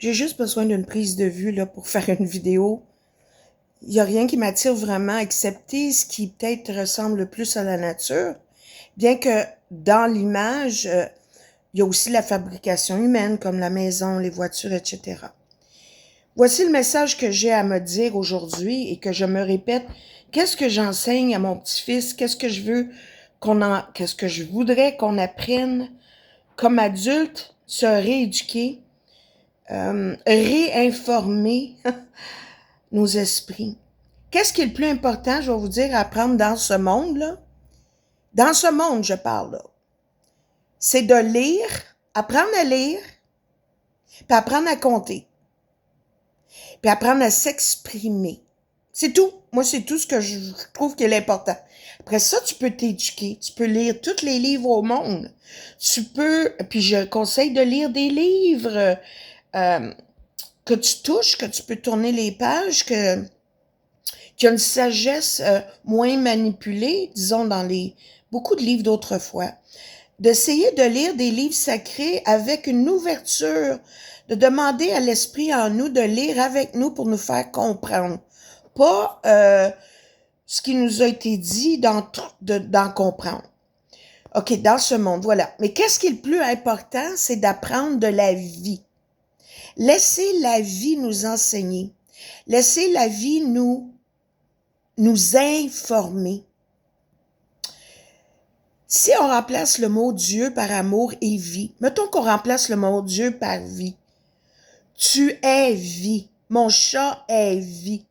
J'ai juste besoin d'une prise de vue là, pour faire une vidéo. Il n'y a rien qui m'attire vraiment, excepté ce qui peut-être ressemble le plus à la nature. Bien que dans l'image, il y a aussi la fabrication humaine, comme la maison, les voitures, etc. Voici le message que j'ai à me dire aujourd'hui et que je me répète. Qu'est-ce que j'enseigne à mon petit-fils? Qu'est-ce que je voudrais qu'on apprenne comme adulte, se rééduquer, réinformer nos esprits. Qu'est-ce qui est le plus important, je vais vous dire, à apprendre dans ce monde-là? Dans ce monde, je parle, là. C'est de lire, apprendre à lire, puis apprendre à compter, puis apprendre à s'exprimer. C'est tout. Moi, c'est tout ce que je trouve qui est l'important. Après ça, tu peux t'éduquer. Tu peux lire tous les livres au monde. Tu peux, puis je conseille de lire des livres que tu touches, que tu peux tourner les pages, qui a une sagesse moins manipulée, disons, dans beaucoup de livres d'autrefois. D'essayer de lire des livres sacrés avec une ouverture, de demander à l'esprit en nous de lire avec nous pour nous faire comprendre. Pas ce qui nous a été dit d'en comprendre. OK, dans ce monde, voilà. Mais qu'est-ce qui est le plus important? C'est d'apprendre de la vie. Laissez la vie nous enseigner. Laissez la vie nous informer. Si on remplace le mot Dieu par amour et vie, mettons qu'on remplace le mot Dieu par vie. Tu es vie. Mon chat est vie.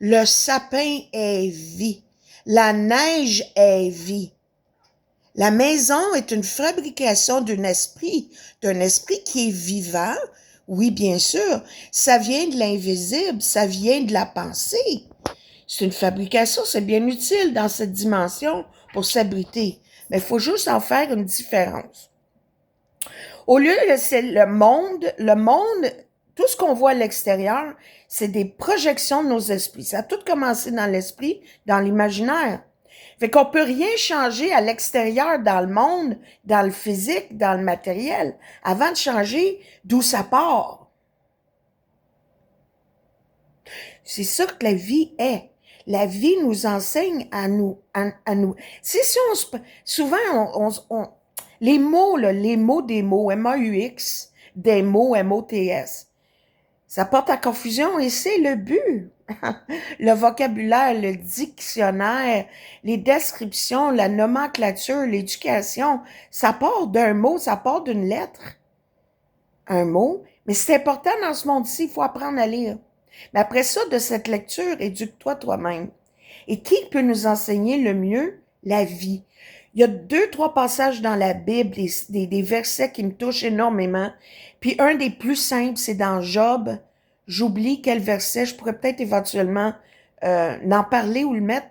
Le sapin est vie. La neige est vie. La maison est une fabrication d'un esprit qui est vivant. Oui, bien sûr, ça vient de l'invisible, ça vient de la pensée. C'est une fabrication, c'est bien utile dans cette dimension pour s'abriter. Mais il faut juste en faire une différence. Au lieu de c'est le monde, tout ce qu'on voit à l'extérieur, c'est des projections de nos esprits. Ça a tout commencé dans l'esprit, dans l'imaginaire. Fait qu'on peut rien changer à l'extérieur, dans le monde, dans le physique, dans le matériel, avant de changer d'où ça part. C'est ça que la vie est. La vie nous enseigne à nous. Si on se, souvent, les mots, là, les mots des mots, M-A-U-X, des mots, M-O-T-S, ça porte à confusion et c'est le but. Le vocabulaire, le dictionnaire, les descriptions, la nomenclature, l'éducation, ça part d'un mot, ça part d'une lettre. Un mot. Mais c'est important dans ce monde-ci, il faut apprendre à lire. Mais après ça, de cette lecture, éduque-toi toi-même. Et qui peut nous enseigner le mieux? La vie. Il y a 2-3 passages dans la Bible, des versets qui me touchent énormément. Puis un des plus simples, c'est dans Job. J'oublie quel verset, je pourrais peut-être éventuellement en parler ou le mettre.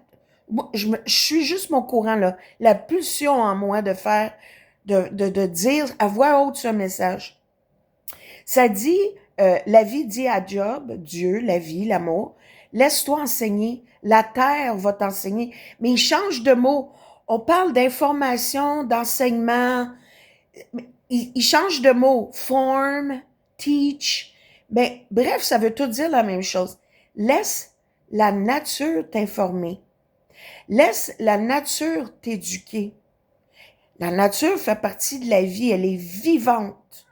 Je suis juste mon courant, là. La pulsion en moi de faire, de dire à voix haute ce message. Ça dit, la vie dit à Job, Dieu, la vie, l'amour, laisse-toi enseigner, la terre va t'enseigner. Mais il change de mot. On parle d'information, d'enseignement. Il change de mot. Form, teach. Mais bref, ça veut tout dire la même chose. Laisse la nature t'informer. Laisse la nature t'éduquer. La nature fait partie de la vie, elle est vivante.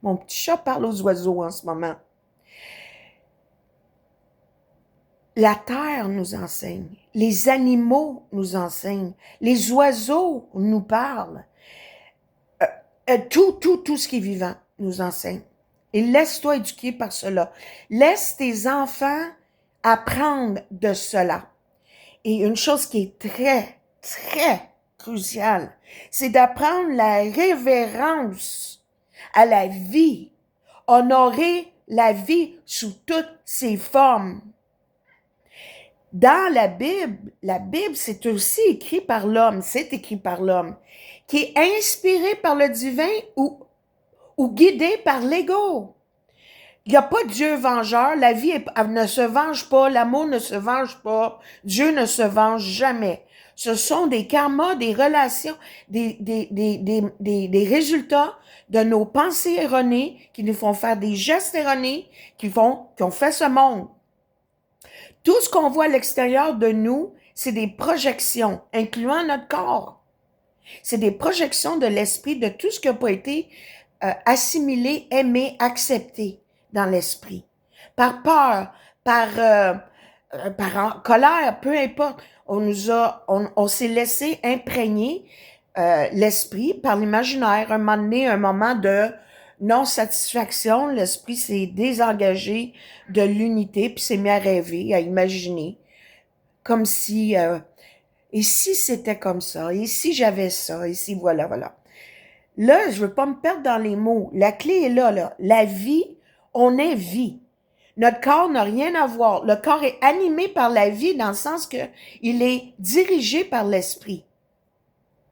Mon petit chat parle aux oiseaux en ce moment. La terre nous enseigne. Les animaux nous enseignent. Les oiseaux nous parlent. Tout ce qui est vivant nous enseigne. Et laisse-toi éduquer par cela. Laisse tes enfants apprendre de cela. Et une chose qui est très, très cruciale, c'est d'apprendre la révérence à la vie. Honorer la vie sous toutes ses formes. Dans la Bible, c'est aussi écrit par l'homme, qui est inspiré par le divin ou guidé par l'ego. Il n'y a pas de Dieu vengeur, la vie ne se venge pas, l'amour ne se venge pas, Dieu ne se venge jamais. Ce sont des karmas, des relations, des résultats de nos pensées erronées qui nous font faire des gestes erronés qui ont fait ce monde. Tout ce qu'on voit à l'extérieur de nous, c'est des projections, incluant notre corps. C'est des projections de l'esprit, de tout ce qui n'a pas été assimilé, aimé, accepté dans l'esprit. Par peur, par colère, peu importe. On s'est laissé imprégner l'esprit par l'imaginaire. Un moment de non-satisfaction, l'esprit s'est désengagé de l'unité, puis s'est mis à rêver, à imaginer, comme si, et si c'était comme ça, et si j'avais ça, et si voilà, voilà. Là, je veux pas me perdre dans les mots. La clé est là, là. La vie, on est vie. Notre corps n'a rien à voir. Le corps est animé par la vie dans le sens que il est dirigé par l'esprit.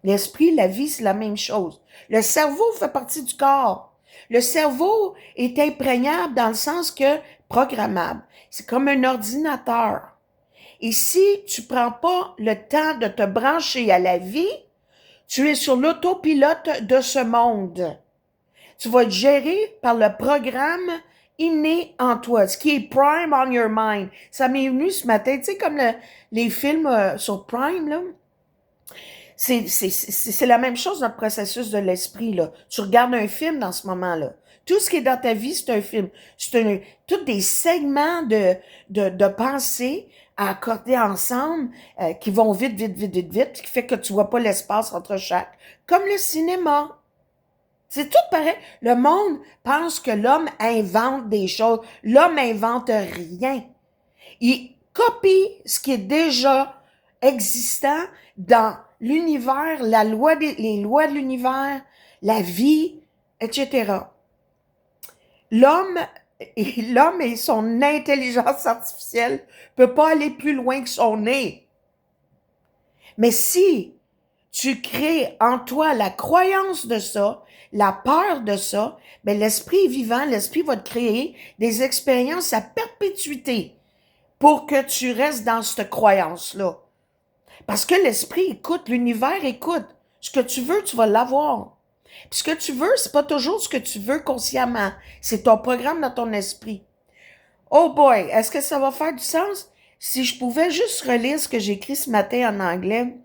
L'esprit, la vie, c'est la même chose. Le cerveau fait partie du corps. Le cerveau est imprégnable dans le sens que programmable. C'est comme un ordinateur. Et si tu prends pas le temps de te brancher à la vie, tu es sur l'autopilote de ce monde. Tu vas être géré par le programme inné en toi, ce qui est Prime on your mind. Ça m'est venu ce matin, tu sais, comme les films sur Prime, là. C'est la même chose, notre processus de l'esprit, là. Tu regardes un film dans ce moment-là. Tout ce qui est dans ta vie, c'est un film. Tous des segments de pensée à accorder ensemble qui vont vite, vite, vite, vite, vite, qui fait que tu vois pas l'espace entre chaque. Comme le cinéma. C'est tout pareil. Le monde pense que l'homme invente des choses. L'homme invente rien. Il copie ce qui est déjà existant dans l'univers, les lois de l'univers, la vie, etc. L'homme et son intelligence artificielle peut pas aller plus loin que son nez. Mais si tu crées en toi la croyance de ça, la peur de ça, ben l'esprit est vivant, l'esprit va te créer des expériences à perpétuité pour que tu restes dans cette croyance-là. Parce que l'esprit écoute, l'univers écoute. Ce que tu veux, tu vas l'avoir. Puis ce que tu veux, c'est pas toujours ce que tu veux consciemment. C'est ton programme dans ton esprit. Oh boy, est-ce que ça va faire du sens? Si je pouvais juste relire ce que j'ai écrit ce matin en anglais,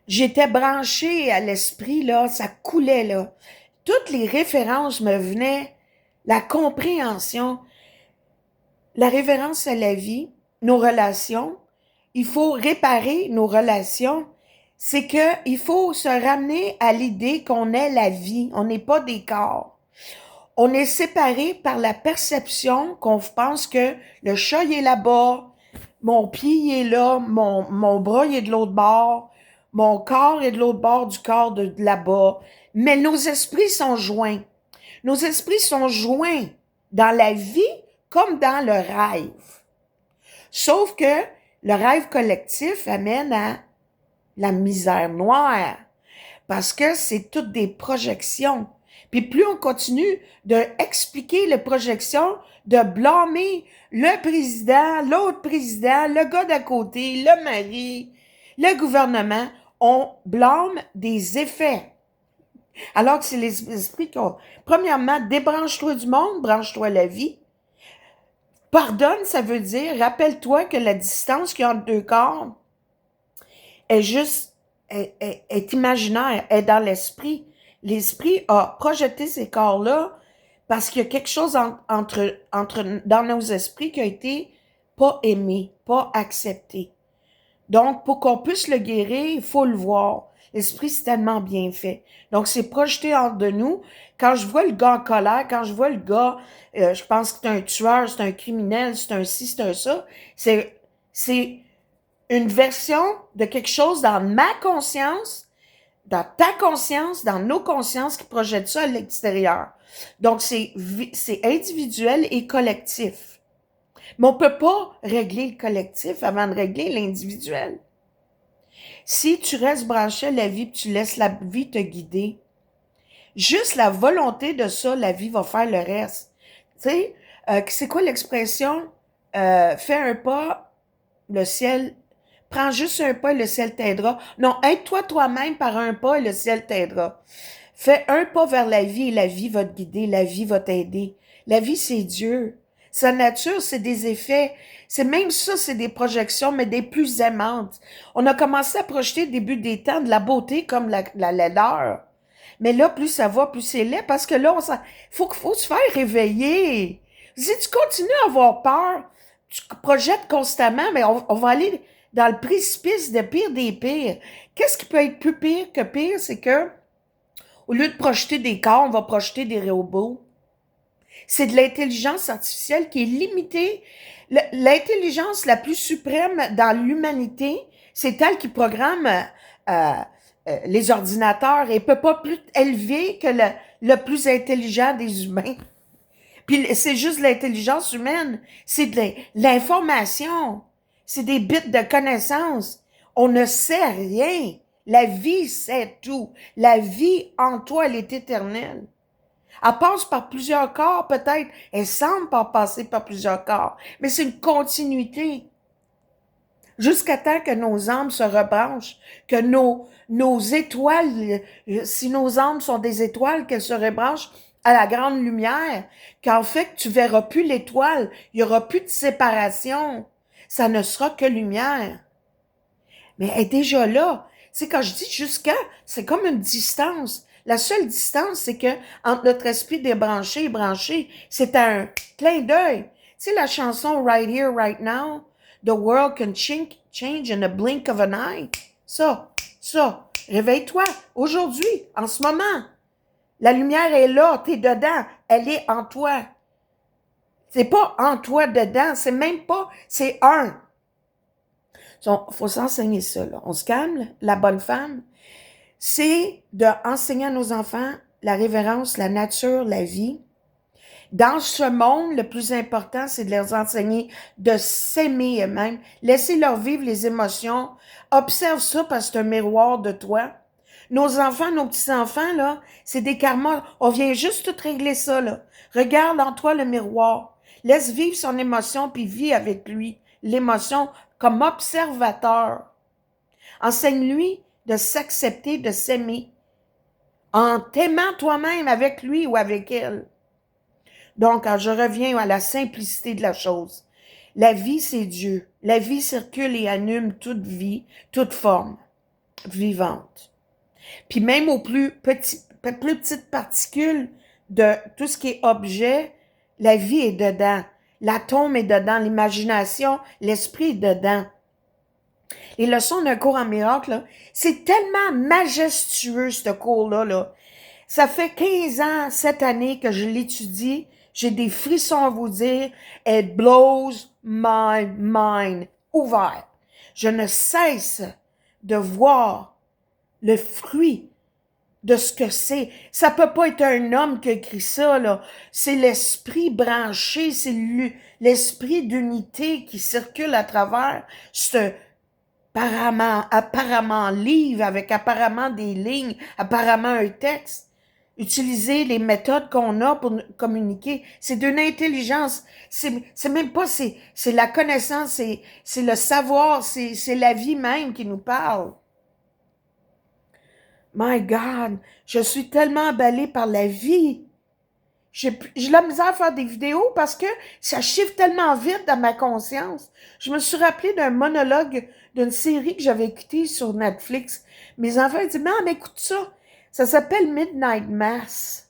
j'étais branchée à l'esprit, là, ça coulait, là. Toutes les références me venaient, la compréhension, la révérence à la vie, nos relations. Il faut réparer nos relations. C'est que il faut se ramener à l'idée qu'on est la vie, on n'est pas des corps. On est séparés par la perception qu'on pense que le chat il est là-bas, mon pied il est là, mon bras il est de l'autre bord, mon corps est de l'autre bord du corps de là-bas. Mais nos esprits sont joints. Nos esprits sont joints dans la vie comme dans le rêve. Sauf que le rêve collectif amène à la misère noire parce que c'est toutes des projections. Puis plus on continue de expliquer les projections, de blâmer le président, l'autre président, le gars d'à côté, le mari, le gouvernement, on blâme des effets. Alors que c'est les esprits qui ont... Premièrement, débranche-toi du monde, branche-toi la vie. Pardonne, ça veut dire, rappelle-toi que la distance qu'il y a entre deux corps est juste, est imaginaire, est dans l'esprit. L'esprit a projeté ces corps-là parce qu'il y a quelque chose dans nos esprits qui a été pas aimé, pas accepté. Donc, pour qu'on puisse le guérir, il faut le voir. L'esprit, c'est tellement bien fait. Donc, c'est projeté hors de nous. Quand je vois le gars en colère, quand je vois le gars, je pense que c'est un tueur, c'est un criminel, c'est un ci, c'est un ça, c'est une version de quelque chose dans ma conscience, dans ta conscience, dans nos consciences qui projettent ça à l'extérieur. Donc, c'est individuel et collectif. Mais on peut pas régler le collectif avant de régler l'individuel. Si tu restes branché à la vie et tu laisses la vie te guider, juste la volonté de ça, la vie va faire le reste. Tu sais, c'est quoi l'expression? Fais un pas, le ciel Prends juste un pas et le ciel t'aidera. Non, aide-toi toi-même par un pas et le ciel t'aidera. Fais un pas vers la vie et la vie va te guider, la vie va t'aider. La vie, c'est Dieu. Sa nature, c'est des effets. C'est même ça, c'est des projections, mais des plus aimantes. On a commencé à projeter au début des temps de la beauté comme la laideur. Mais là, plus ça va, plus c'est laid, parce que là, faut se faire réveiller. Si tu continues à avoir peur, tu projettes constamment, mais on va aller dans le précipice de pire des pires. Qu'est-ce qui peut être plus pire que pire? C'est que, au lieu de projeter des corps, on va projeter des robots. C'est de l'intelligence artificielle qui est limitée. L'intelligence la plus suprême dans l'humanité, c'est elle qui programme les ordinateurs et peut pas plus élever que le plus intelligent des humains. Puis c'est juste l'intelligence humaine, c'est de l'information, c'est des bits de connaissances. On ne sait rien. La vie, c'est tout. La vie en toi, elle est éternelle. Elle passe par plusieurs corps, peut-être. Elle semble pas passer par plusieurs corps. Mais c'est une continuité. Jusqu'à temps que nos âmes se rebranchent, que nos étoiles, si nos âmes sont des étoiles, qu'elles se rebranchent à la grande lumière, qu'en fait, tu verras plus l'étoile. Il y aura plus de séparation. Ça ne sera que lumière. Mais elle est déjà là. C'est quand je dis jusqu'à, c'est comme une distance. La seule distance, c'est que entre notre esprit débranché et branché, c'est un clin d'œil. Tu sais la chanson Right Here, Right Now, The world can change in a blink of an eye. Ça. Réveille-toi aujourd'hui, en ce moment. La lumière est là, t'es dedans, elle est en toi. C'est pas en toi dedans, c'est même pas, c'est un. Faut s'enseigner ça, là. On se calme, la bonne femme. C'est d'enseigner à nos enfants la révérence, la nature, la vie. Dans ce monde, le plus important, c'est de leur enseigner de s'aimer eux-mêmes. Laissez-leur vivre les émotions. Observe ça parce que c'est un miroir de toi. Nos enfants, nos petits-enfants, là, c'est des karmas. On vient juste tout régler ça, là. Regarde en toi le miroir. Laisse vivre son émotion puis vis avec lui. L'émotion comme observateur. Enseigne-lui de s'accepter, de s'aimer. En t'aimant toi-même avec lui ou avec elle. Donc, quand je reviens à la simplicité de la chose, la vie, c'est Dieu. La vie circule et anime toute vie, toute forme vivante. Puis même aux plus petites particules de tout ce qui est objet, la vie est dedans. L'atome est dedans, l'imagination, l'esprit est dedans. Les leçons d'un cours en miracle, là, c'est tellement majestueux, ce cours-là. Là. Ça fait 15 ans, cette année, que je l'étudie. J'ai des frissons à vous dire. It blows my mind. Ouvert. Je ne cesse de voir le fruit de ce que c'est. Ça peut pas être un homme qui a écrit ça, là. C'est l'esprit branché, c'est l'esprit d'unité qui circule à travers ce apparemment livre avec apparemment des lignes, apparemment un texte. Utiliser les méthodes qu'on a pour communiquer, c'est d'une intelligence. C'est même pas, c'est la connaissance, c'est le savoir, c'est la vie même qui nous parle. My God, je suis tellement emballée par la vie. J'ai la misère à faire des vidéos parce que ça chiffre tellement vite dans ma conscience. Je me suis rappelé d'un monologue d'une série que j'avais écoutée sur Netflix. Mes enfants disent, mais écoute ça. Ça s'appelle Midnight Mass.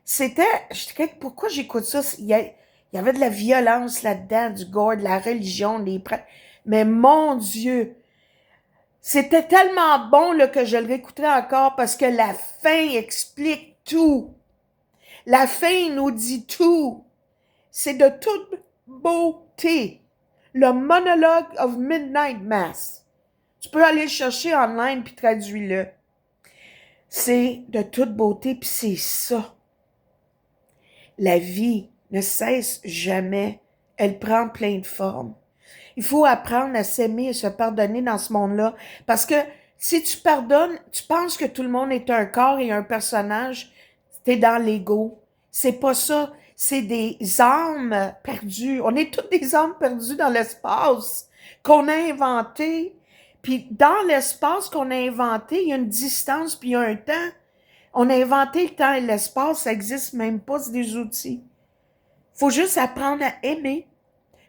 Je disais, pourquoi j'écoute ça? Il y avait de la violence là-dedans, du gore, de la religion, des prêtres. Mais mon Dieu, c'était tellement bon là, que je le réécouterai encore parce que la fin explique tout. La fin nous dit tout. C'est de toute beauté. Le monologue of Midnight Mass. Tu peux aller le chercher online puis traduis-le. C'est de toute beauté puis c'est ça. La vie ne cesse jamais. Elle prend plein de formes. Il faut apprendre à s'aimer et se pardonner dans ce monde-là. Parce que si tu pardonnes, tu penses que tout le monde est un corps et un personnage, t'es dans l'ego. C'est pas ça. C'est des âmes perdues. On est toutes des âmes perdues dans l'espace qu'on a inventé. Puis dans l'espace qu'on a inventé, il y a une distance puis il y a un temps. On a inventé le temps et l'espace, ça n'existe même pas, c'est des outils. Faut juste apprendre à aimer.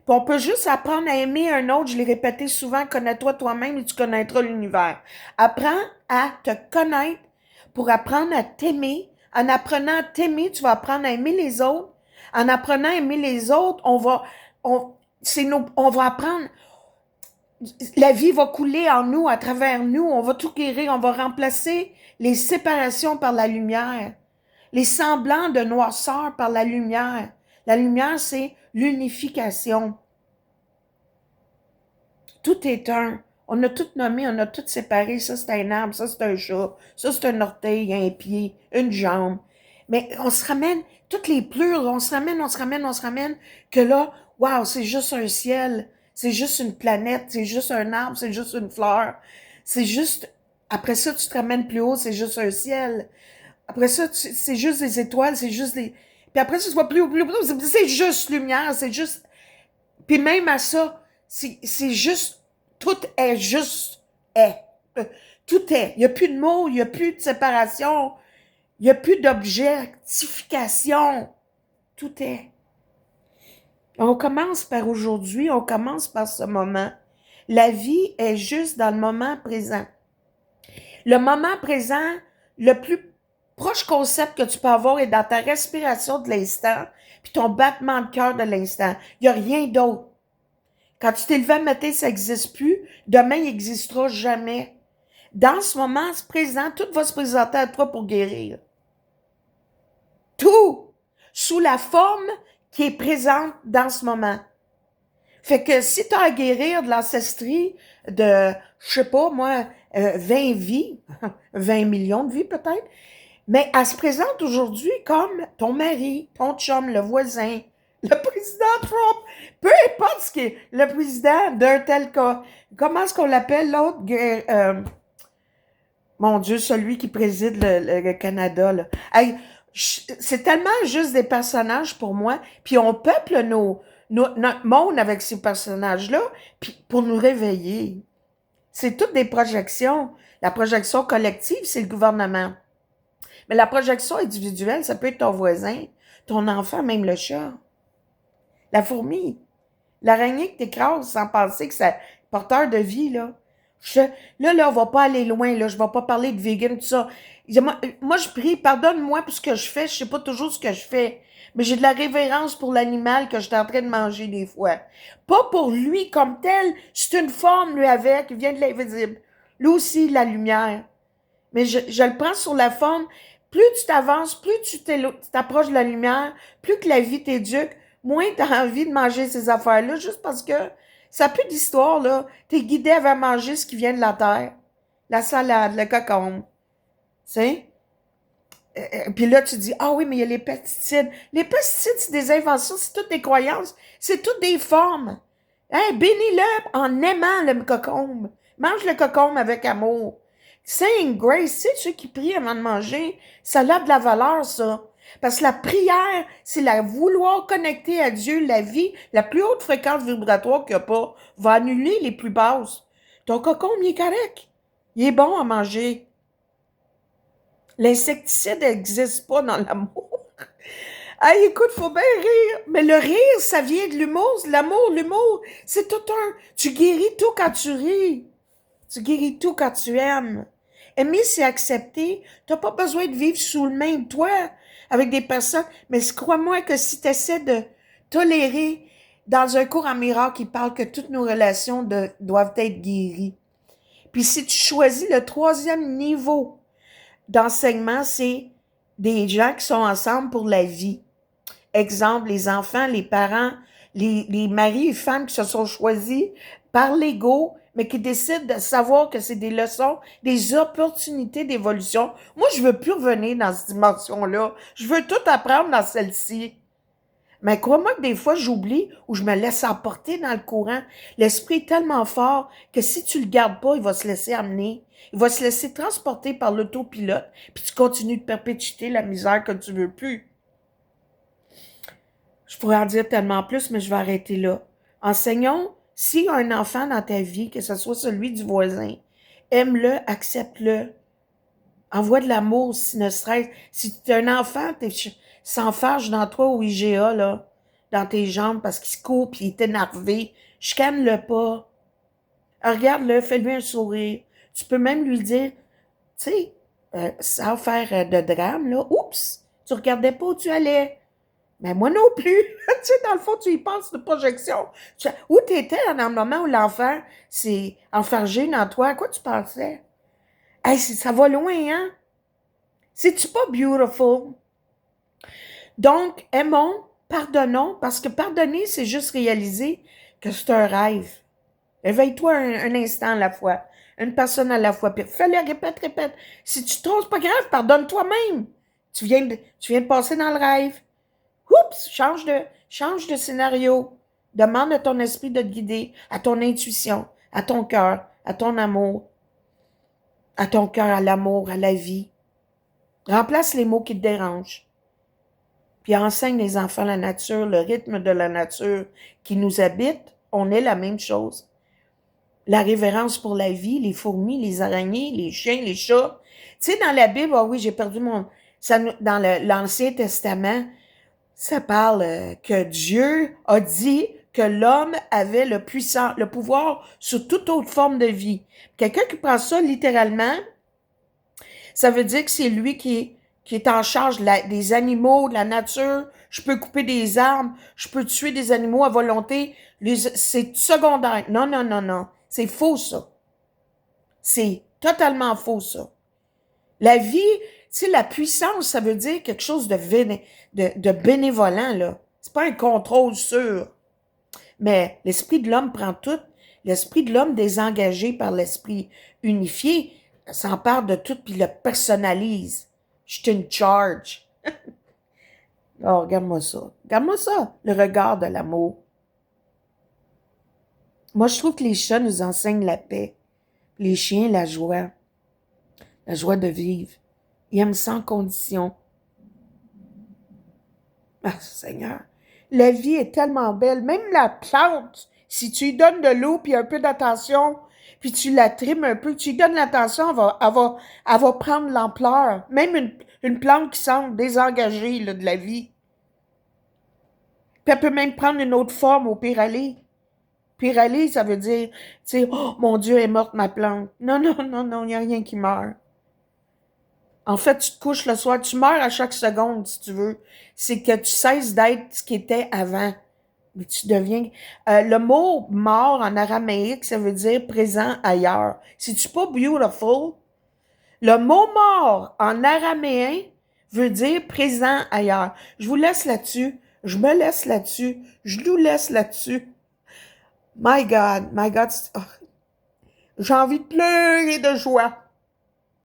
Puis on peut juste apprendre à aimer un autre, je l'ai répété souvent, connais-toi toi-même et tu connaîtras l'univers. Apprends à te connaître pour apprendre à t'aimer. En apprenant à t'aimer, tu vas apprendre à aimer les autres. En apprenant à aimer les autres, on va apprendre, la vie va couler en nous, à travers nous, on va tout guérir, on va remplacer les séparations par la lumière, les semblants de noirceur par la lumière. La lumière, c'est l'unification. Tout est un. On a tout nommé, on a tout séparé. Ça, c'est un arbre, ça, c'est un chat, ça, c'est un orteil, un pied, une jambe. Mais on se ramène, toutes les plures, on se ramène, que là, waouh, c'est juste un ciel, c'est juste une planète, c'est juste un arbre, c'est juste une fleur. C'est juste, après ça, tu te ramènes plus haut, c'est juste un ciel. Après ça, c'est juste des étoiles, c'est juste des... Puis après ça, tu vas plus haut, c'est juste lumière, c'est juste... Puis même à ça, c'est juste, tout est juste est. Tout est. Il n'y a plus de mots, il n'y a plus de séparation, il n'y a plus d'objectification. Tout est. On commence par aujourd'hui, on commence par ce moment. La vie est juste dans le moment présent. Le moment présent, le plus proche concept que tu peux avoir est dans ta respiration de l'instant, puis ton battement de cœur de l'instant. Il n'y a rien d'autre. Quand tu t'es levé le matin, ça n'existe plus. Demain, il n'existera jamais. Dans ce moment présent, tout va se présenter à toi pour guérir. Tout! Sous la forme qui est présente dans ce moment. Fait que si tu as à guérir de l'ancestrie de, je sais pas moi, 20 vies, 20 millions de vies peut-être, mais elle se présente aujourd'hui comme ton mari, ton chum, le voisin, le président Trump, peu importe ce qui est le président d'un tel cas. Comment est-ce qu'on l'appelle l'autre? Mon Dieu, celui qui préside le Canada. Là. Hey, c'est tellement juste des personnages pour moi, puis on peuple notre monde avec ces personnages-là, puis pour nous réveiller. C'est toutes des projections. La projection collective, c'est le gouvernement. Mais la projection individuelle, ça peut être ton voisin, ton enfant, même le chat, la fourmi, l'araignée que t'écrases sans penser que c'est porteur de vie, là. Là, on va pas aller loin, là. Je vais pas parler de vegan, tout ça. Moi, je prie, pardonne-moi pour ce que je fais. Je sais pas toujours ce que je fais. Mais j'ai de la révérence pour l'animal que je suis en train de manger des fois. Pas pour lui comme tel. C'est une forme, lui, avec. Il vient de l'invisible. Lui aussi, la lumière. Mais je le prends sur la forme. Plus tu t'avances, plus tu t'approches de la lumière, plus que la vie t'éduque, moins tu as envie de manger ces affaires-là, juste parce que ça a plus d'histoire, là. T'es guidé à manger ce qui vient de la terre. La salade, le cocon. Tu sais? Puis là, tu dis, ah oui, mais il y a les pesticides. Les pesticides, c'est des inventions, c'est toutes des croyances, c'est toutes des formes. Hein, bénis-le en aimant le cocombe. Mange le cocombe avec amour. Sing grace, tu sais, ceux qui prient avant de manger, ça a de la valeur, ça. Parce que la prière, c'est la vouloir connecter à Dieu, la vie, la plus haute fréquence vibratoire qu'il n'y a pas, va annuler les plus basses. Ton cocombe, il est correct. Il est bon à manger. L'insecticide n'existe pas dans l'amour. Hey, écoute, faut bien rire. Mais le rire, ça vient de l'humour. L'humour, c'est tout un... Tu guéris tout quand tu ris. Tu guéris tout quand tu aimes. Aimer, c'est accepter. T'as pas besoin de vivre sous le même toit avec des personnes. Mais crois-moi que si tu essaies de tolérer, dans un cours en miracle, il parle que toutes nos relations doivent être guéries. Puis si tu choisis le 3e niveau d'enseignement, c'est des gens qui sont ensemble pour la vie. Exemple, les enfants, les parents, les maris et femmes qui se sont choisis par l'ego, mais qui décident de savoir que c'est des leçons, des opportunités d'évolution. Moi, je veux plus revenir dans cette dimension-là. Je veux tout apprendre dans celle-ci. Mais crois-moi que des fois, j'oublie ou je me laisse emporter dans le courant. L'esprit est tellement fort que si tu le gardes pas, il va se laisser amener. Il va se laisser transporter par l'autopilote, puis tu continues de perpétuer la misère que tu veux plus. Je pourrais en dire tellement plus, mais je vais arrêter là. Enseignons S'il y a un enfant dans ta vie, que ce soit celui du voisin, aime-le, accepte-le. Envoie de l'amour, si ne stresse. Si tu es un enfant, s'enfarge dans toi au IGA, là, dans tes jambes parce qu'il se coupe, il est énervé, chicane-le pas. Regarde-le, fais-lui un sourire. Tu peux même lui dire, tu sais, sans faire de drame, là, oups, tu regardais pas où tu allais. Mais moi non plus. Tu sais, dans le fond, tu y penses de projection. Où tu étais dans le moment où l'enfant s'est enfargé dans toi? À quoi tu pensais? Hey, ça va loin, hein? C'est-tu pas beautiful? Donc, aimons, pardonnons, parce que pardonner, c'est juste réaliser que c'est un rêve. Éveille-toi un instant à la fois, une personne à la fois. Puis fais-le, répète, répète. Si tu te trompes, c'est pas grave, pardonne toi-même. Tu viens de passer dans le rêve. Oups, change de scénario. Demande à ton esprit de te guider, à ton intuition, à ton cœur, à ton amour, à ton cœur, à l'amour, à la vie. Remplace les mots qui te dérangent. Puis enseigne les enfants la nature, le rythme de la nature qui nous habite. On est la même chose. La révérence pour la vie, les fourmis, les araignées, les chiens, les chats. Tu sais, dans la Bible, ah oui, j'ai perdu mon... dans l'Ancien Testament, ça parle que Dieu a dit que l'homme avait le pouvoir sur toute autre forme de vie. Quelqu'un qui prend ça littéralement, ça veut dire que c'est lui qui est en charge des animaux, de la nature. Je peux couper des arbres, je peux tuer des animaux à volonté. C'est secondaire. Non, non, non, non. C'est faux, ça. C'est totalement faux, ça. La vie, tu sais, la puissance, ça veut dire quelque chose de bénévolent, là. C'est pas un contrôle sûr. Mais l'esprit de l'homme prend tout. L'esprit de l'homme désengagé par l'esprit unifié s'empare de tout puis le personnalise. Je suis une charge. Oh, regarde-moi ça. Regarde-moi ça, le regard de l'amour. Moi, je trouve que les chats nous enseignent la paix. Les chiens, la joie de vivre. Ils aiment sans condition. Ah, Seigneur, la vie est tellement belle. Même la plante, si tu lui donnes de l'eau puis un peu d'attention, puis tu la trimes un peu, tu lui donnes l'attention, elle va prendre l'ampleur. Même une plante qui semble désengagée là, de la vie. Puis elle peut même prendre une autre forme au pire aller. Pire aller, ça veut dire, tu sais, oh mon Dieu, elle est morte ma plante. Non, non, non, non, il n'y a rien qui meurt. En fait, tu te couches le soir, tu meurs à chaque seconde, si tu veux. C'est que tu cesses d'être ce qui était avant. Mais tu deviens... le mot « mort » en araméique, ça veut dire « présent ailleurs ». C'est-tu pas beautiful? Le mot « mort » en araméen veut dire « présent ailleurs ». Je vous laisse là-dessus. Je me laisse là-dessus. Je nous laisse là-dessus. My God, oh, j'ai envie de pleurer de joie.